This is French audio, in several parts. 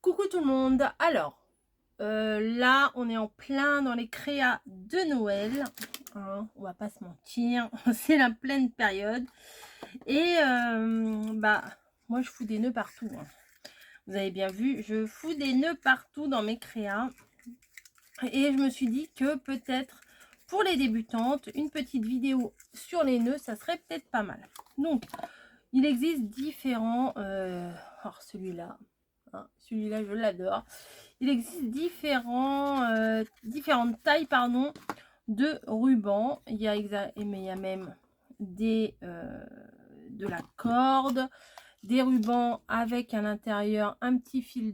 Coucou tout le monde. Alors, là, on est en plein dans les créas de Noël, hein, on va pas se mentir, c'est la pleine période et bah, moi je fous des nœuds partout, hein. Vous avez bien vu, je fous des nœuds partout dans mes créas et je me suis dit que peut-être pour les débutantes, une petite vidéo sur les nœuds, ça serait peut-être pas mal. Donc, il existe différents, alors celui-là, hein, celui-là je l'adore. Il existe différentes tailles pardon, de rubans. Mais il y a même de la corde, des rubans avec à l'intérieur un petit fil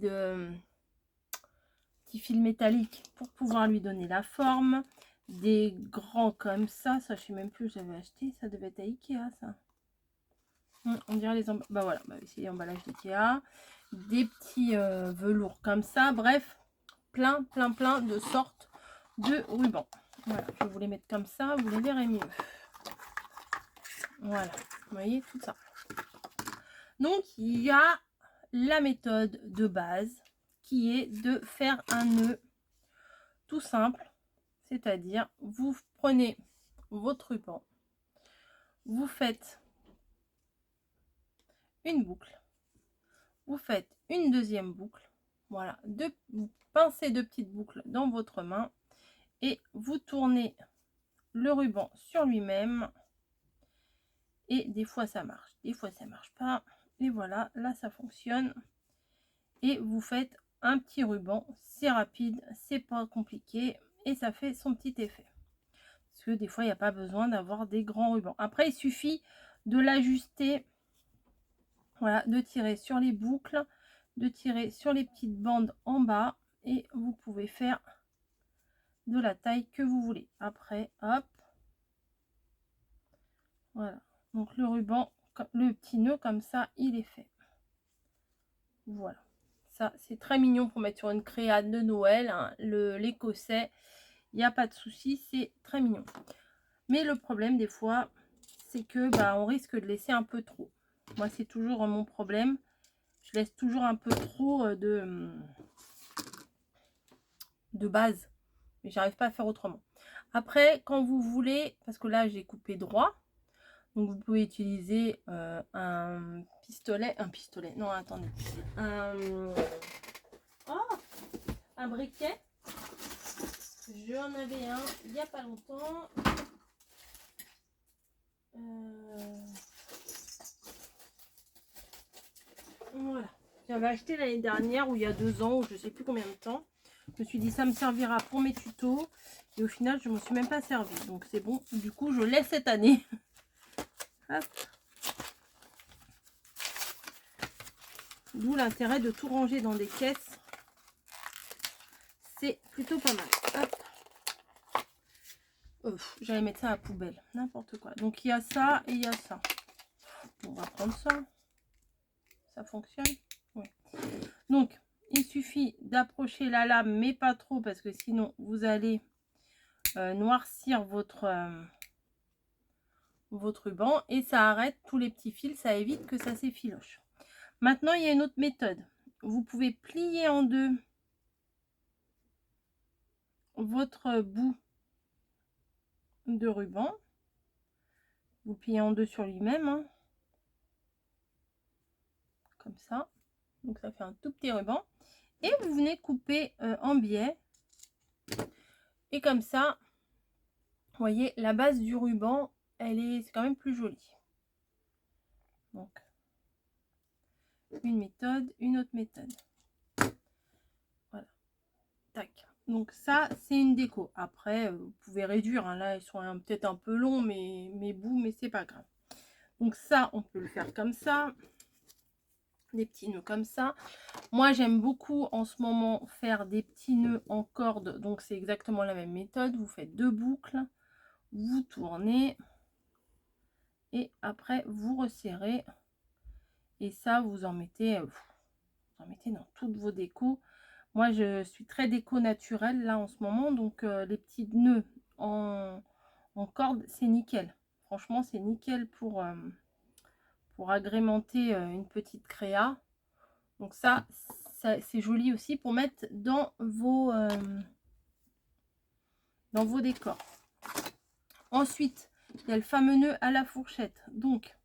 métallique pour pouvoir lui donner la forme. Des grands comme ça je sais même plus où j'avais acheté, ça devait être à Ikea ça. On dirait les emballages, bah voilà, c'est les emballages d'Ikea. Des petits velours comme ça, bref, plein de sortes de rubans. Voilà, je vais vous les mettre comme ça, vous les verrez mieux. Voilà, vous voyez tout ça. Donc il y a la méthode de base qui est de faire un nœud tout simple, c'est-à-dire vous prenez votre ruban, vous faites une boucle, vous faites une deuxième boucle, voilà, vous pincez deux petites boucles dans votre main et vous tournez le ruban sur lui-même. Et des fois ça marche, des fois ça marche pas, et voilà, là ça fonctionne. Et vous faites un petit ruban, c'est rapide, c'est pas compliqué et ça fait son petit effet, parce que des fois il n'y a pas besoin d'avoir des grands rubans. Après il suffit de l'ajuster, voilà, de tirer sur les boucles, de tirer sur les petites bandes en bas et vous pouvez faire de la taille que vous voulez. Après hop, voilà, donc le ruban, le petit nœud comme ça il est fait. Voilà, ça c'est très mignon pour mettre sur une créade de Noël, hein. L'écossais, il n'y a pas de souci, c'est très mignon. Mais le problème des fois, c'est que on risque de laisser un peu trop. Moi c'est toujours mon problème, je laisse toujours un peu trop de base, mais j'arrive pas à faire autrement. Après, quand vous voulez, parce que là j'ai coupé droit, donc vous pouvez utiliser un pistolet, non attendez, un briquet. J'en avais un il n'y a pas longtemps. Voilà. J'avais acheté l'année dernière ou il y a 2 ans, ou je sais plus combien de temps. Je me suis dit ça me servira pour mes tutos. Et au final, je ne m'en suis même pas servi. Donc c'est bon. Du coup, je laisse cette année. D'où l'intérêt de tout ranger dans des caisses. C'est plutôt pas mal. J'allais mettre ça à la poubelle. N'importe quoi. Donc il y a ça et il y a ça. On va prendre ça. Ça fonctionne? Oui. Donc, il suffit d'approcher la lame, mais pas trop, parce que sinon, vous allez noircir votre ruban. Et ça arrête tous les petits fils, ça évite que ça s'effiloche. Maintenant, il y a une autre méthode. Vous pouvez plier en deux votre bout de ruban. Vous pliez en deux sur lui-même, hein, comme ça. Donc, ça fait un tout petit ruban. Et vous venez couper en biais. Et comme ça, vous voyez, la base du ruban, c'est quand même plus joli. Donc, une méthode, une autre méthode. Voilà. Tac. Donc ça, c'est une déco. Après, vous pouvez réduire. Hein. Là, ils sont peut-être un peu longs, mes bouts, mais c'est pas grave. Donc ça, on peut le faire comme ça. Des petits nœuds comme ça. Moi, j'aime beaucoup en ce moment faire des petits nœuds en corde. Donc c'est exactement la même méthode. Vous faites deux boucles. Vous tournez. Et après, vous resserrez. Et ça, vous en mettez dans toutes vos décos. Moi, je suis très déco naturelle là en ce moment. Donc, les petits nœuds en corde, c'est nickel. Franchement, c'est nickel pour agrémenter une petite créa. Donc ça c'est joli aussi pour mettre dans vos décors. Ensuite, il y a le fameux nœud à la fourchette. Donc,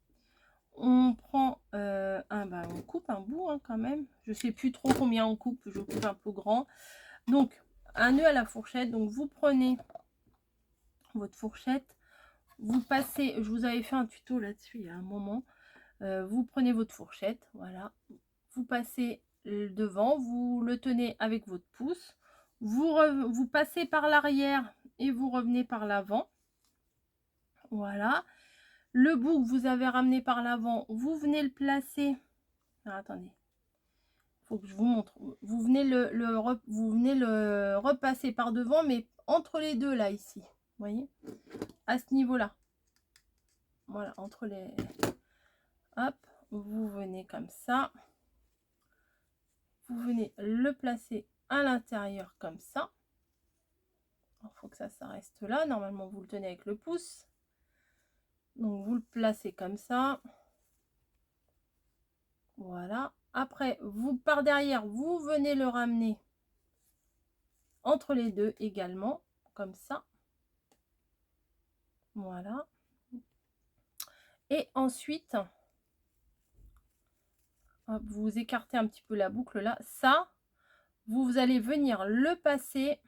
on prend on coupe un bout hein, quand même. Je sais plus trop combien on coupe, je coupe un peu grand. Donc, un nœud à la fourchette. Donc, vous prenez votre fourchette, vous passez, je vous avais fait un tuto là-dessus il y a un moment. Vous prenez votre fourchette, voilà, vous passez devant, vous le tenez avec votre pouce, vous passez par l'arrière et vous revenez par l'avant. Voilà, le bout que vous avez ramené par l'avant, vous venez le placer. Alors, attendez, faut que je vous montre. Vous venez vous venez le repasser par devant, mais entre les deux là ici, vous voyez, à ce niveau-là. Voilà, entre les, hop, vous venez comme ça. Vous venez le placer à l'intérieur comme ça. Il faut que ça reste là. Normalement, vous le tenez avec le pouce. Donc, vous le placez comme ça. Voilà. Après, vous par derrière, vous venez le ramener entre les deux également, comme ça. Voilà. Et ensuite, hop, vous écartez un petit peu la boucle là. Ça, vous allez venir le passer.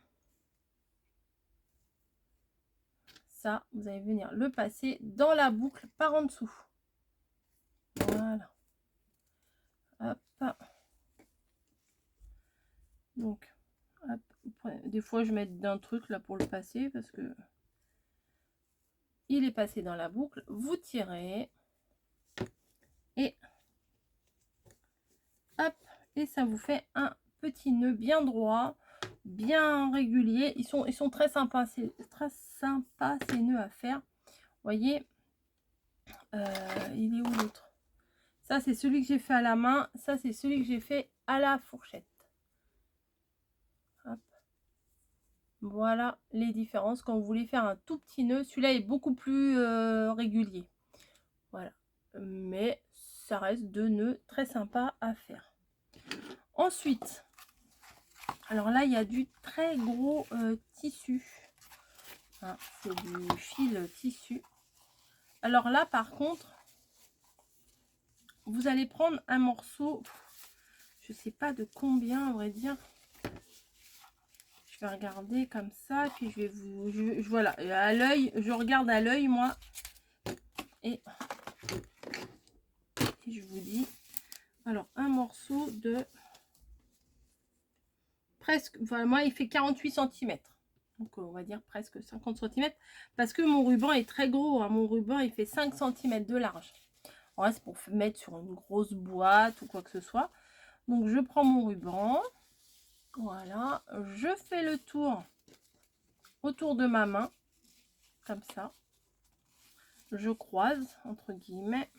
Ça, vous allez venir le passer dans la boucle par en dessous. Voilà. Hop. Donc, hop. Des fois, je mets d'un truc là pour le passer parce que il est passé dans la boucle. Vous tirez et hop, et ça vous fait un petit nœud bien droit, bien régulier. Ils sont très sympas, c'est très sympa ces nœuds à faire. Vous voyez, il est où l'autre? Ça, c'est celui que j'ai fait à la main. Ça, c'est celui que j'ai fait à la fourchette. Hop. Voilà les différences. Quand vous voulez faire un tout petit nœud, celui-là est beaucoup plus régulier. Voilà. Mais ça reste deux nœuds très sympas à faire. Ensuite, alors là, il y a du très gros tissu. Hein, c'est du fil tissu. Alors là, par contre, vous allez prendre un morceau, je sais pas de combien, à vrai dire. Je vais regarder comme ça, puis je vais vous... voilà, à l'œil, je regarde à l'œil, moi. Et je vous dis... Alors, un morceau de... presque... Voilà, moi, il fait 48 cm. Donc, on va dire presque 50 cm. Parce que mon ruban est très gros. Hein. Mon ruban, il fait 5 cm de large. Ouais, c'est pour mettre sur une grosse boîte ou quoi que ce soit. Donc, je prends mon ruban. Voilà. Je fais le tour autour de ma main. Comme ça. Je croise, entre guillemets.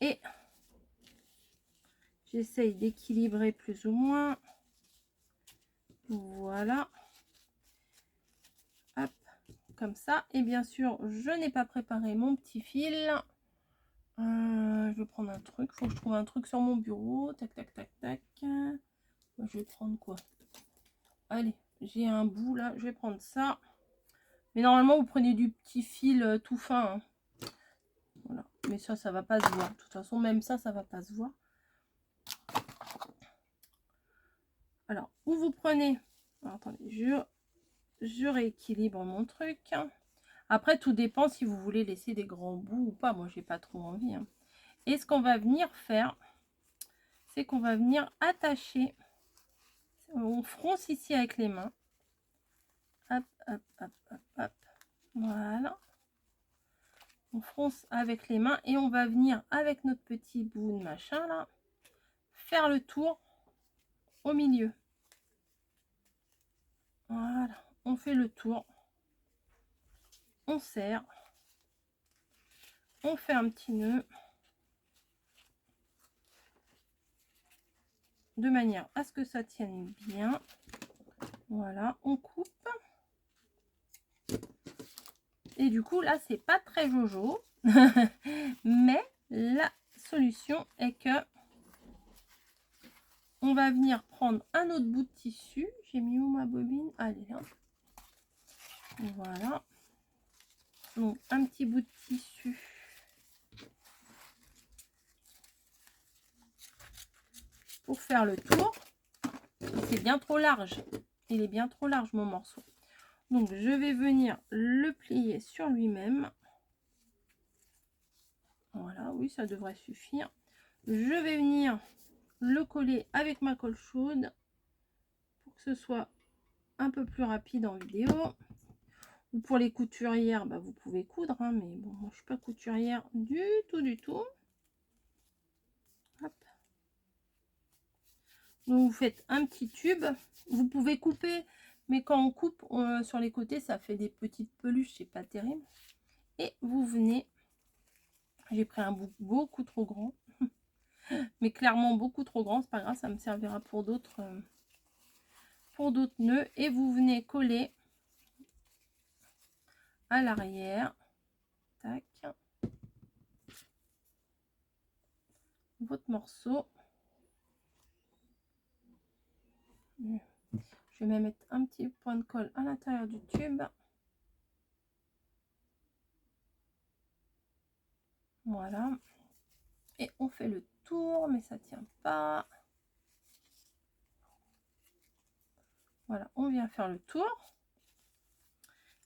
Et j'essaye d'équilibrer plus ou moins. Voilà. Hop, comme ça. Et bien sûr, je n'ai pas préparé mon petit fil. Je vais prendre un truc. Il faut que je trouve un truc sur mon bureau. Tac, tac, tac, tac. Je vais prendre quoi? Allez, j'ai un bout là. Je vais prendre ça. Mais normalement, vous prenez du petit fil tout fin. Hein. Voilà. Mais ça va pas se voir. De toute façon, même ça va pas se voir. Alors, où vous prenez... Alors, attendez, je rééquilibre mon truc. Après, tout dépend si vous voulez laisser des grands bouts ou pas. Moi, j'ai pas trop envie. Hein. Et ce qu'on va venir faire, c'est qu'on va venir attacher. On fronce ici avec les mains. Hop, hop, hop, hop, hop. Voilà. On fronce avec les mains et on va venir avec notre petit bout de machin là, faire le tour au milieu. Voilà. On fait le tour. On serre. On fait un petit nœud. De manière à ce que ça tienne bien. Voilà, on coupe. Et du coup, là, c'est pas très jojo. Mais la solution est que on va venir prendre un autre bout de tissu. J'ai mis où ma bobine? Elle est là. Voilà. Donc, un petit bout de tissu. Pour faire le tour. C'est bien trop large. Il est bien trop large, mon morceau. Donc, je vais venir le plier sur lui-même. Voilà, oui, ça devrait suffire. Je vais venir le coller avec ma colle chaude pour que ce soit un peu plus rapide en vidéo. Ou pour les couturières, bah, vous pouvez coudre, hein, mais bon, moi je suis pas couturière du tout. Hop. Donc vous faites un petit tube, vous pouvez couper, mais quand on coupe sur les côtés, ça fait des petites peluches, c'est pas terrible. Et vous venez, j'ai pris un bout beaucoup trop grand, mais clairement beaucoup trop grand, c'est pas grave, ça me servira pour d'autres nœuds. Et vous venez coller à l'arrière, tac, votre morceau. Je vais même mettre un petit point de colle à l'intérieur du tube. Voilà. Et on fait le tour, mais ça tient pas. Voilà, on vient faire le tour.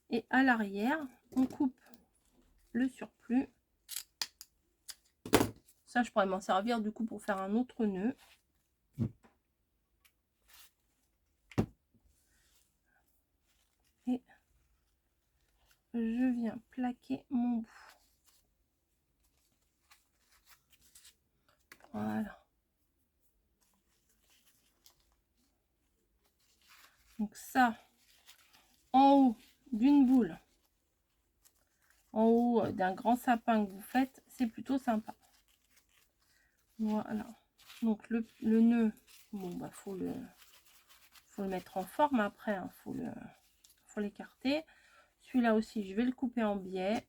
Et à l'arrière, on coupe le surplus. Ça, je pourrais m'en servir du coup pour faire un autre nœud. Et je viens plaquer mon bout. Voilà. Donc ça, en haut d'une boule, en haut d'un grand sapin que vous faites, c'est plutôt sympa. Voilà. Donc le nœud, bon bah faut le mettre en forme après, hein, faut l'écarter. Celui-là aussi, je vais le couper en biais.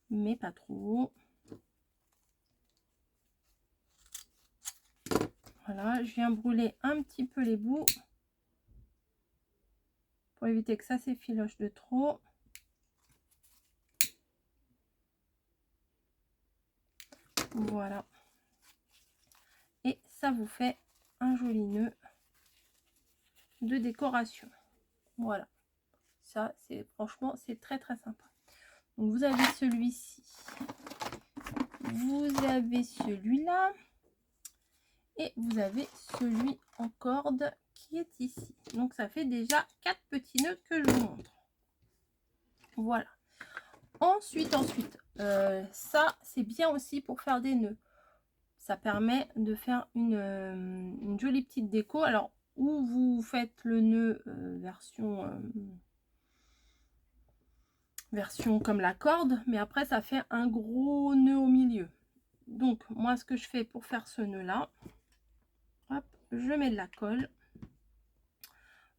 Mais pas trop. Voilà, je viens brûler un petit peu les bouts pour éviter que ça s'effiloche de trop. Voilà. Et ça vous fait un joli nœud de décoration. Voilà. Ça, c'est franchement, c'est très très sympa. Donc vous avez celui-ci. Vous avez celui-là. Et vous avez celui en corde qui est ici. Donc ça fait déjà 4 petits nœuds que je vous montre. Voilà. Ensuite, ça c'est bien aussi pour faire des nœuds. Ça permet de faire une jolie petite déco. Alors, ou vous faites le nœud version comme la corde, mais après ça fait un gros nœud au milieu. Donc moi ce que je fais pour faire ce nœud là, hop, je mets de la colle,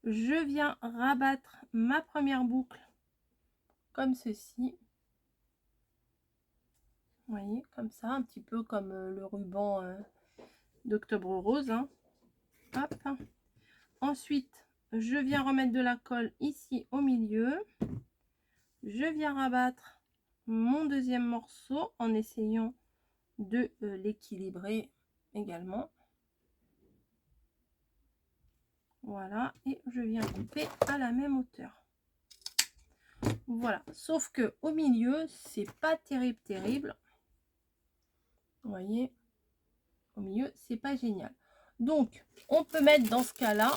je viens rabattre ma première boucle comme ceci, vous voyez, comme ça, un petit peu comme le ruban d'Octobre Rose, hein. Hop. Ensuite je viens remettre de la colle ici au milieu, je viens rabattre mon deuxième morceau en essayant de l'équilibrer également. Voilà, et je viens couper à la même hauteur. Voilà, sauf que au milieu, c'est pas terrible. Vous voyez, au milieu, c'est pas génial. Donc, on peut mettre dans ce cas-là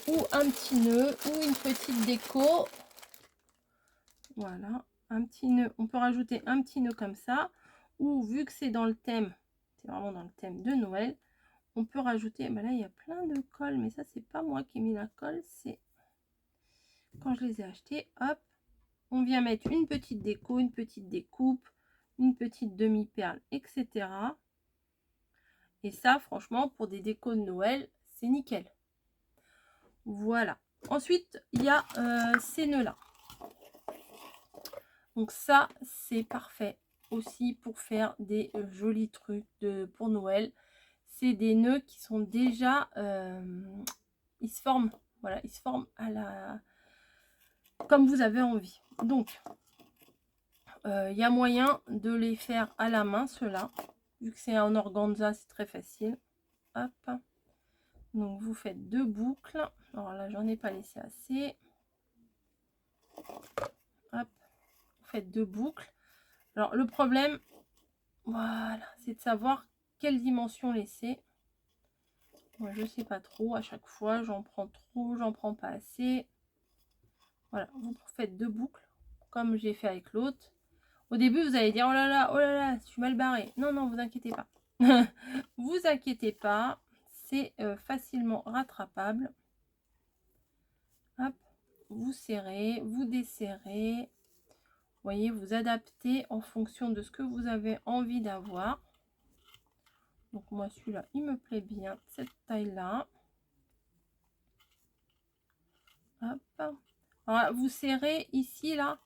ou un petit nœud ou une petite déco. Voilà, un petit nœud. On peut rajouter un petit nœud comme ça. Ou vu que c'est dans le thème, c'est vraiment dans le thème de Noël, on peut rajouter, ben là il y a plein de colle, mais ça c'est pas moi qui ai mis la colle, c'est quand je les ai achetés. Hop, on vient mettre une petite déco, une petite découpe, une petite demi-perle, etc. Et ça franchement pour des décos de Noël, c'est nickel. Voilà. Ensuite il y a ces nœuds là. Donc ça c'est parfait aussi pour faire des jolis trucs pour Noël. C'est des nœuds qui sont déjà, ils se forment, voilà, ils se forment à la, comme vous avez envie. Donc, il y a moyen de les faire à la main, ceux-là. Vu que c'est en organza, c'est très facile. Hop. Donc, vous faites 2 boucles. Alors là, j'en ai pas laissé assez. Hop. Vous faites 2 boucles. Alors, le problème, voilà, c'est de savoir quelle dimension laisser. Moi, je sais pas trop. À chaque fois, j'en prends trop, j'en prends pas assez. Voilà, vous faites 2 boucles, comme j'ai fait avec l'autre. Au début, vous allez dire, oh là là, je suis mal barré. Non, non, vous inquiétez pas. Vous inquiétez pas, c'est facilement rattrapable. Hop, vous serrez, vous desserrez. Vous voyez, vous adaptez en fonction de ce que vous avez envie d'avoir. Donc moi, celui-là, il me plaît bien, cette taille-là. Hop. Alors, vous serrez ici, là,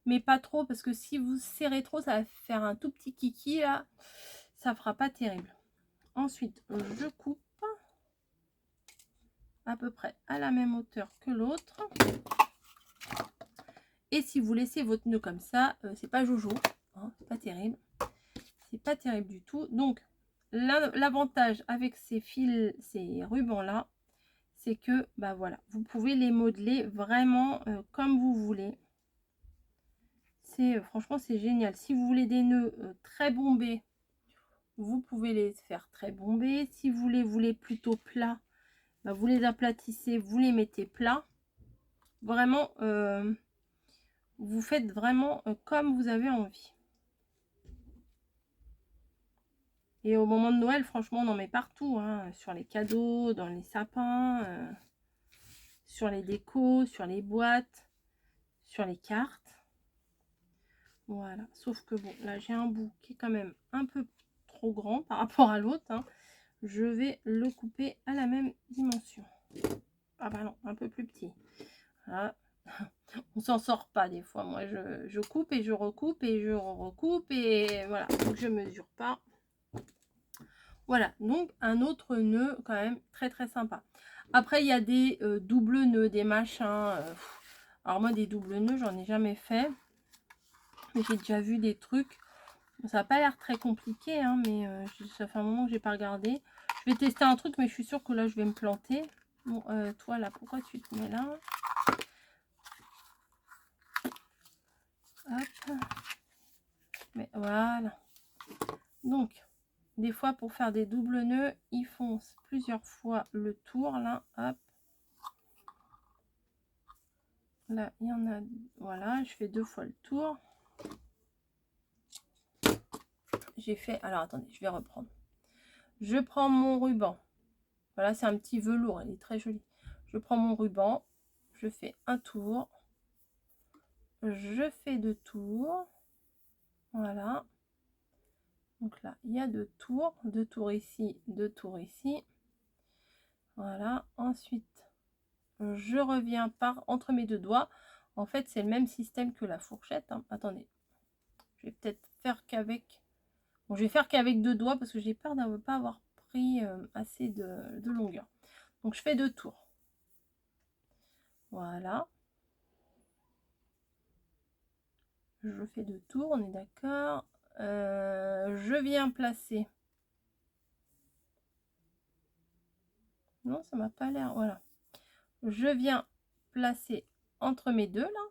mais pas trop, parce que si vous serrez trop, ça va faire un tout petit kiki, là. Ça fera pas terrible. Ensuite, je coupe à peu près à la même hauteur que l'autre. Et si vous laissez votre nœud comme ça, c'est pas jojo, hein, c'est pas terrible. C'est pas terrible du tout. Donc, l'avantage avec ces fils, ces rubans-là, c'est que, bah voilà, vous pouvez les modeler vraiment comme vous voulez. C'est franchement, c'est génial. Si vous voulez des nœuds très bombés, vous pouvez les faire très bombés. Si vous les voulez plutôt plats, bah, vous les aplatissez, vous les mettez plats. Vraiment, vous faites vraiment comme vous avez envie. Et au moment de Noël, franchement, on en met partout, hein, sur les cadeaux, dans les sapins, sur les décos, sur les boîtes, sur les cartes. Voilà, sauf que bon, là j'ai un bout qui est quand même un peu trop grand par rapport à l'autre, hein. Je vais le couper à la même dimension. Ah bah non, un peu plus petit. Voilà. On s'en sort pas des fois. Moi, je coupe et je recoupe et je recoupe et voilà. Donc, je mesure pas. Voilà. Donc, un autre nœud quand même très, très sympa. Après, il y a des doubles nœuds, des machins. Alors, moi, des doubles nœuds, j'en ai jamais fait. Mais j'ai déjà vu des trucs. Ça n'a pas l'air très compliqué, hein, mais ça fait un moment que j'ai pas regardé. Je vais tester un truc, mais je suis sûre que là, je vais me planter. Bon, toi, là, pourquoi tu te mets là? Hop. Mais voilà. Donc, des fois, pour faire des doubles nœuds, ils font plusieurs fois le tour, là. Hop. Là, il y en a... Voilà, je fais 2 fois le tour. J'ai fait... Alors, attendez, je vais reprendre. Je prends mon ruban. Voilà, c'est un petit velours, il est très joli. Je prends mon ruban, je fais un tour. Je fais 2 tours. Voilà. Donc là, il y a 2 tours. 2 tours ici, 2 tours ici. Voilà. Ensuite, je reviens par entre mes 2 doigts. En fait, c'est le même système que la fourchette, hein. Attendez. Je vais peut-être faire qu'avec... Bon, je vais faire qu'avec 2 doigts parce que j'ai peur de ne pas avoir pris assez de longueur. Donc, je fais 2 tours. Voilà. Je fais 2 tours, on est d'accord. Je viens placer. Non, ça m'a pas l'air. Voilà. Je viens placer entre mes deux là.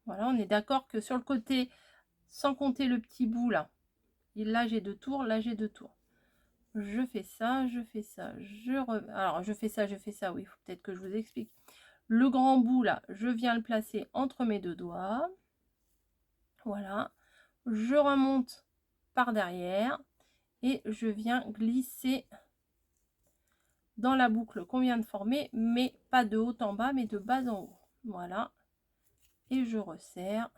Voilà, on est d'accord que sur le côté, sans compter le petit bout là, et là j'ai 2 tours, là j'ai 2 tours. Je fais ça, je fais ça, alors je fais ça, oui, il faut peut-être que je vous explique. Le grand bout là, je viens le placer entre mes 2 doigts. Voilà. Je remonte par derrière et je viens glisser dans la boucle qu'on vient de former, mais pas de haut en bas, mais de bas en haut. Voilà. Et je resserre.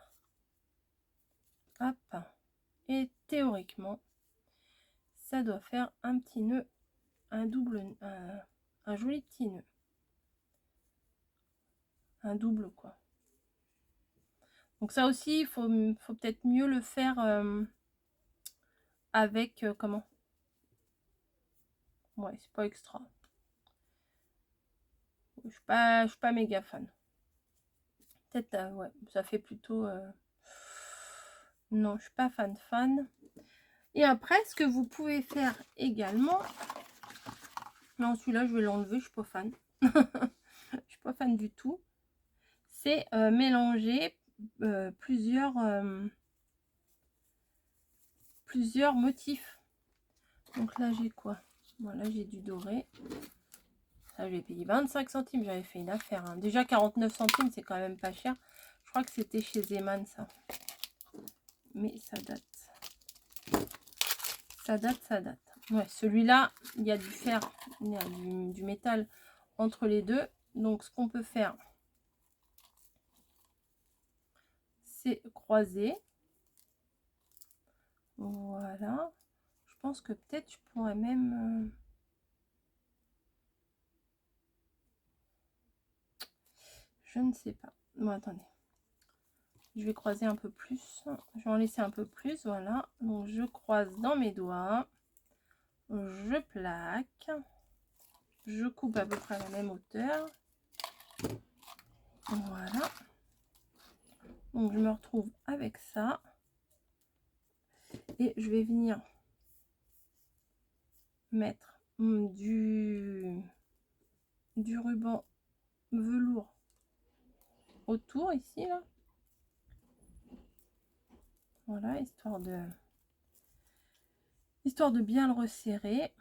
Hop. Et théoriquement, ça doit faire un petit nœud, un joli petit nœud. Un double quoi. Donc ça aussi, il faut peut-être mieux le faire avec comment? Ouais, c'est pas extra. Je suis pas méga fan. Peut-être, ouais, ça fait plutôt... Non, je suis pas fan. Et après, ce que vous pouvez faire également... Non, celui-là, je vais l'enlever, je suis pas fan. Je suis pas fan du tout. C'est mélanger plusieurs motifs. Donc là, j'ai quoi? Voilà, j'ai du doré. Ça, j'ai payé 25 centimes. J'avais fait une affaire. Hein. Déjà, 49 centimes, c'est quand même pas cher. Je crois que c'était chez Zeman, ça. Mais ça date. Ça date. Ouais, celui-là, il y a du fer, il y a du métal entre les deux. Donc, ce qu'on peut faire, c'est croiser. Voilà. Je pense que peut-être je pourrais même... Je ne sais pas. Bon, attendez. Je vais croiser un peu plus. Je vais en laisser un peu plus. Voilà. Donc, je croise dans mes doigts. Je plaque. Je coupe à peu près à la même hauteur. Voilà. Donc, je me retrouve avec ça. Et je vais venir mettre du ruban velours autour ici là, voilà, histoire de bien le resserrer,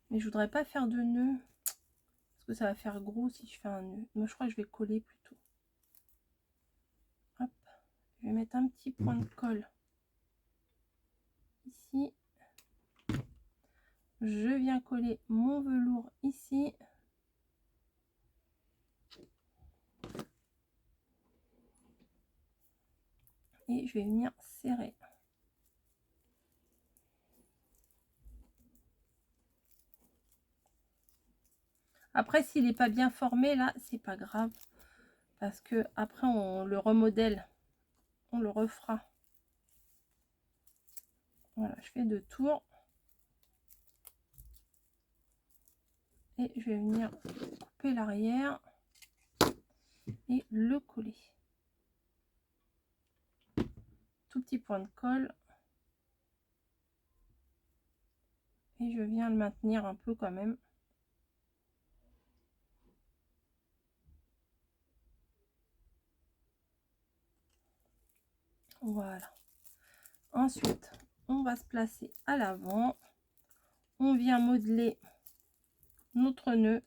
mais je voudrais pas faire de nœud parce que ça va faire gros si je fais un nœud. Moi je crois que je vais coller plutôt. Hop, je vais mettre un petit point de colle ici, je viens coller mon velours ici. Et je vais venir serrer. Après, s'il n'est pas bien formé, là, c'est pas grave. Parce que après, on le remodèle. On le refera. Voilà, je fais 2 tours. Et je vais venir couper l'arrière. Et le coller. Tout petit point de colle. Et je viens le maintenir un peu quand même. Voilà. Ensuite, on va se placer à l'avant. On vient modeler notre nœud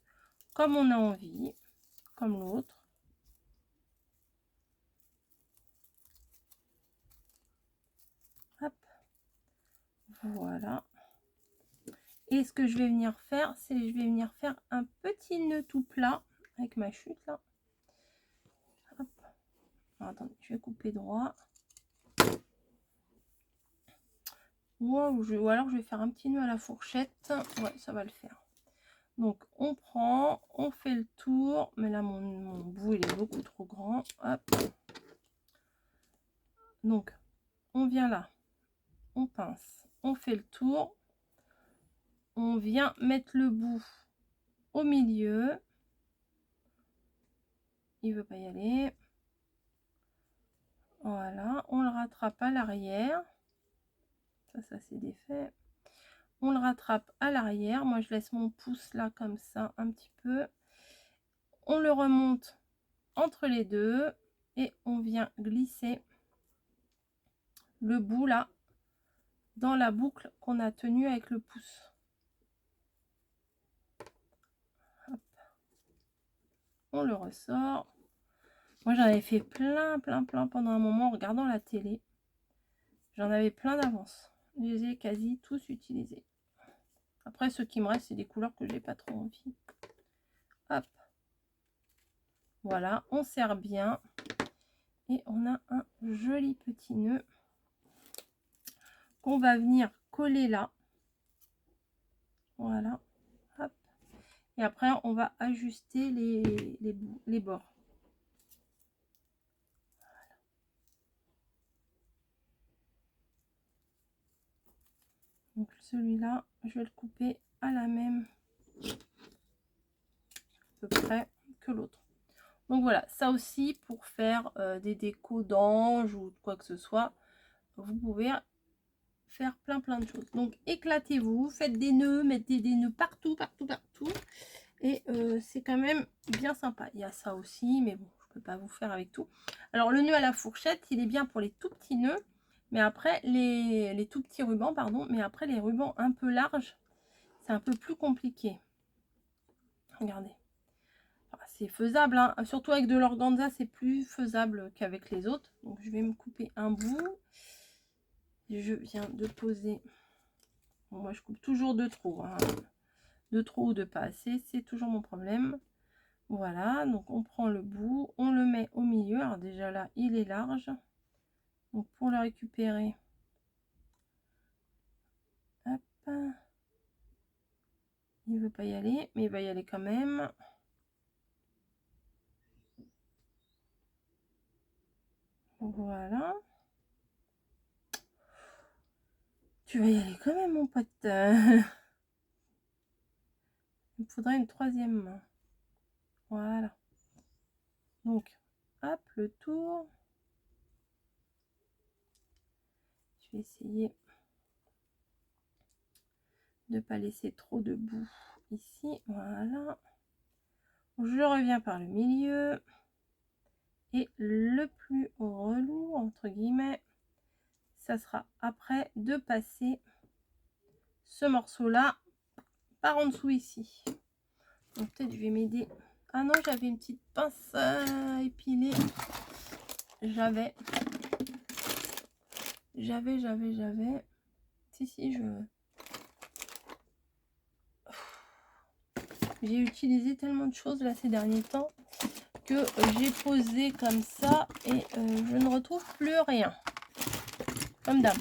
comme on a envie, comme l'autre. Hop. Voilà. Et ce que je vais venir faire, c'est je vais venir faire un petit nœud tout plat avec ma chute là. Hop. Alors, attendez, je vais couper droit. Ou alors je vais faire un petit nœud à la fourchette. Ouais, ça va le faire. Donc on prend, on fait le tour. Mais là mon bout il est beaucoup trop grand. Hop. Donc on vient là, on pince, on fait le tour. On vient mettre le bout au milieu. Il veut pas y aller. Voilà, on le rattrape à l'arrière. Ça c'est défait. On le rattrape à l'arrière. Moi je laisse mon pouce là comme ça un petit peu. On le remonte entre les deux et on vient glisser le bout là dans la boucle qu'on a tenue avec le pouce. Hop. On le ressort. Moi j'en avais fait plein pendant un moment en regardant la télé. J'en avais plein d'avance. Je les ai quasi tous utilisés. Après, ce qui me reste, c'est des couleurs que j'ai pas trop envie. Hop. Voilà, on serre bien. Et on a un joli petit nœud qu'on va venir coller là. Voilà. Hop. Et après, on va ajuster les bords. Voilà. Donc celui-là, je vais le couper à la même à peu près que l'autre. Donc voilà, ça aussi pour faire des décos d'ange ou quoi que ce soit, vous pouvez faire plein de choses. Donc éclatez-vous, faites des nœuds, mettez des nœuds partout. Et c'est quand même bien sympa. Il y a ça aussi, mais bon, je peux pas vous faire avec tout. Alors le nœud à la fourchette, il est bien pour les tout petits nœuds, mais après les tout petits rubans, pardon, mais après les rubans un peu larges, c'est un peu plus compliqué. Regardez. Enfin, c'est faisable, hein. Surtout avec de l'organza, c'est plus faisable qu'avec les autres. Donc je vais me couper un bout. Je viens de poser. Bon, moi je coupe toujours de trop, hein. De trop ou de pas assez, c'est toujours mon problème. Voilà, donc on prend le bout, on le met au milieu. Alors déjà là, il est large. Donc pour le récupérer, hop, il veut pas y aller, mais il va y aller quand même. Voilà. Tu vas y aller quand même, mon pote. Il me faudrait une troisième main. Voilà. Donc, hop, le tour. Je vais essayer de ne pas laisser trop de bout ici. Voilà. Je reviens par le milieu. Et le plus relou, entre guillemets, ça sera après de passer ce morceau-là par en dessous ici. Donc peut-être je vais m'aider. Ah non, j'avais une petite pince à épiler. J'avais. Si, j'ai utilisé tellement de choses là ces derniers temps que j'ai posé comme ça et je ne retrouve plus rien. Comme d'hab.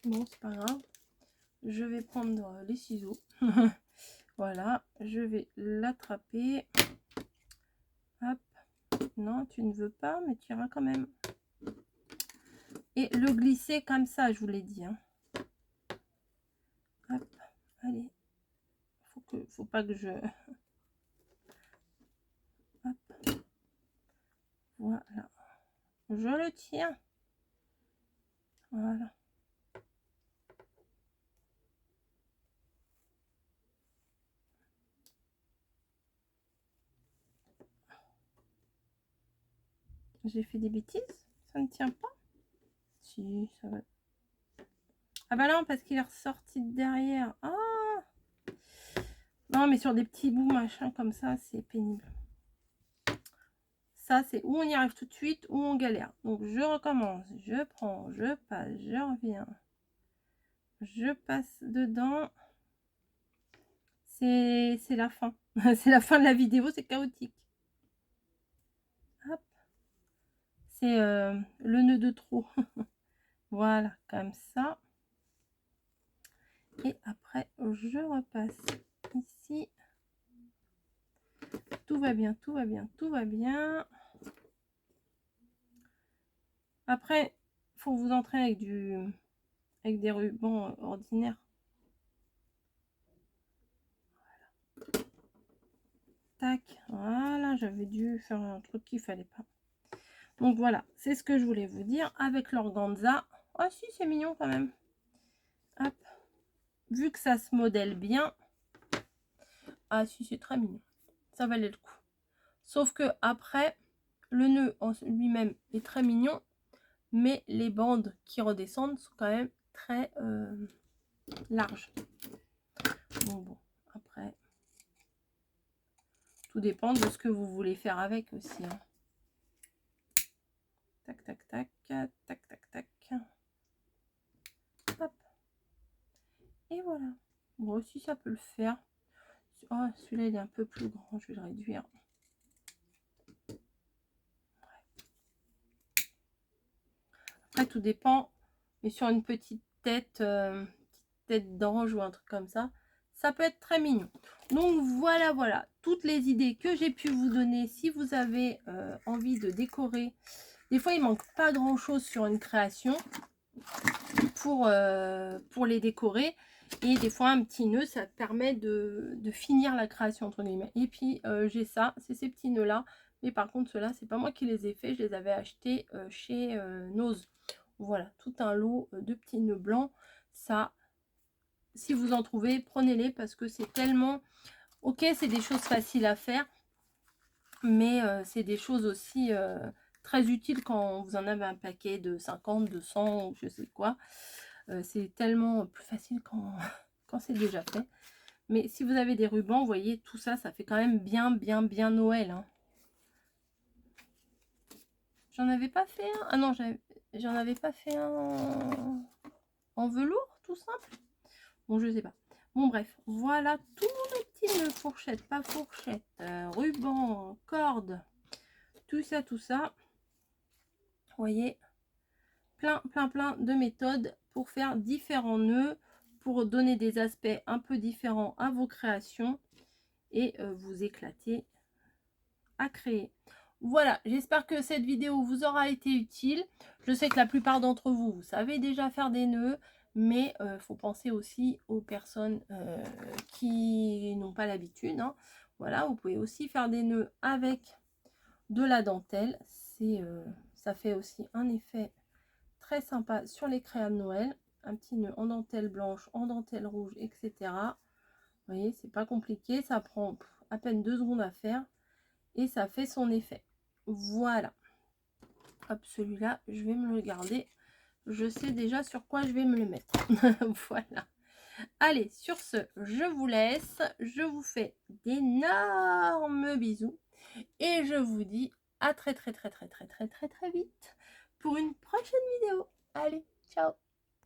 Bon, c'est pas grave. Je vais prendre les ciseaux. Voilà, je vais l'attraper. Hop. Non, tu ne veux pas, mais tu iras quand même. Et le glisser comme ça, je vous l'ai dit. Hein. Hop, allez. Faut pas que je... Hop. Voilà. Je le tiens. Voilà. J'ai fait des bêtises. Ça ne tient pas. Si, ça va. Ah bah non, parce qu'il est ressorti de derrière. Ah non, mais sur des petits bouts, machin, comme ça, c'est pénible. Ça, c'est où on y arrive tout de suite, ou on galère. Donc, je recommence. Je prends, je passe, je reviens. Je passe dedans. C'est la fin. C'est la fin de la vidéo, c'est chaotique. Hop. C'est le nœud de trop. Voilà, comme ça. Et après, je repasse ici. Tout va bien, tout va bien, tout va bien. Après, il faut vous entraîner avec des rubans ordinaires. Voilà. Tac, voilà, j'avais dû faire un truc qu'il fallait pas. Donc voilà, c'est ce que je voulais vous dire avec l'organza. Oh si, c'est mignon quand même. Hop. Vu que ça se modèle bien. Ah si, c'est très mignon. Ça valait le coup. Sauf que après, le nœud en lui-même est très mignon. Mais les bandes qui redescendent sont quand même très larges. Donc bon, après, tout dépend de ce que vous voulez faire avec aussi. Hein. Tac, tac, tac, tac, tac, tac. Hop. Et voilà. Bon, aussi ça peut le faire. Oh, celui-là, il est un peu plus grand. Je vais le réduire. Ouais. Après, tout dépend. Mais sur une petite tête d'ange ou un truc comme ça, ça peut être très mignon. Donc voilà toutes les idées que j'ai pu vous donner. Si vous avez envie de décorer Des fois, il manque pas grand-chose sur une création pour les décorer. Et des fois, un petit nœud, ça permet de finir la création, entre guillemets. Et puis, j'ai ça, c'est ces petits nœuds-là. Mais par contre, ceux-là, c'est pas moi qui les ai faits. Je les avais achetés chez Nose. Voilà, tout un lot de petits nœuds blancs. Ça, si vous en trouvez, prenez-les parce que c'est tellement... Ok, c'est des choses faciles à faire. Mais c'est des choses aussi très utiles quand vous en avez un paquet de 50, de 100 ou je sais quoi. C'est tellement plus facile quand, quand c'est déjà fait. Mais si vous avez des rubans, vous voyez, tout ça, ça fait quand même bien Noël. Hein. J'en avais pas fait un. Ah non, j'en avais pas fait un en velours, tout simple. Bon, je sais pas. Bon, bref, voilà tous les petits nœuds, fourchettes, pas fourchettes, ruban, cordes, tout ça, tout ça. Vous voyez, plein de méthodes pour faire différents nœuds, pour donner des aspects un peu différents à vos créations et vous éclater à créer. Voilà, j'espère que cette vidéo vous aura été utile. Je sais que la plupart d'entre vous, vous savez déjà faire des nœuds, mais il faut penser aussi aux personnes qui n'ont pas l'habitude. Hein. Voilà, vous pouvez aussi faire des nœuds avec de la dentelle. Ça fait aussi un effet très sympa sur les créas de Noël. Un petit nœud en dentelle blanche, en dentelle rouge, etc. Vous voyez, c'est pas compliqué. Ça prend à peine 2 secondes à faire. Et ça fait son effet. Voilà. Hop, celui-là, je vais me le garder. Je sais déjà sur quoi je vais me le mettre. Voilà. Allez, sur ce, je vous laisse. Je vous fais d'énormes bisous. Et je vous dis à très vite pour une prochaine vidéo. Allez, ciao!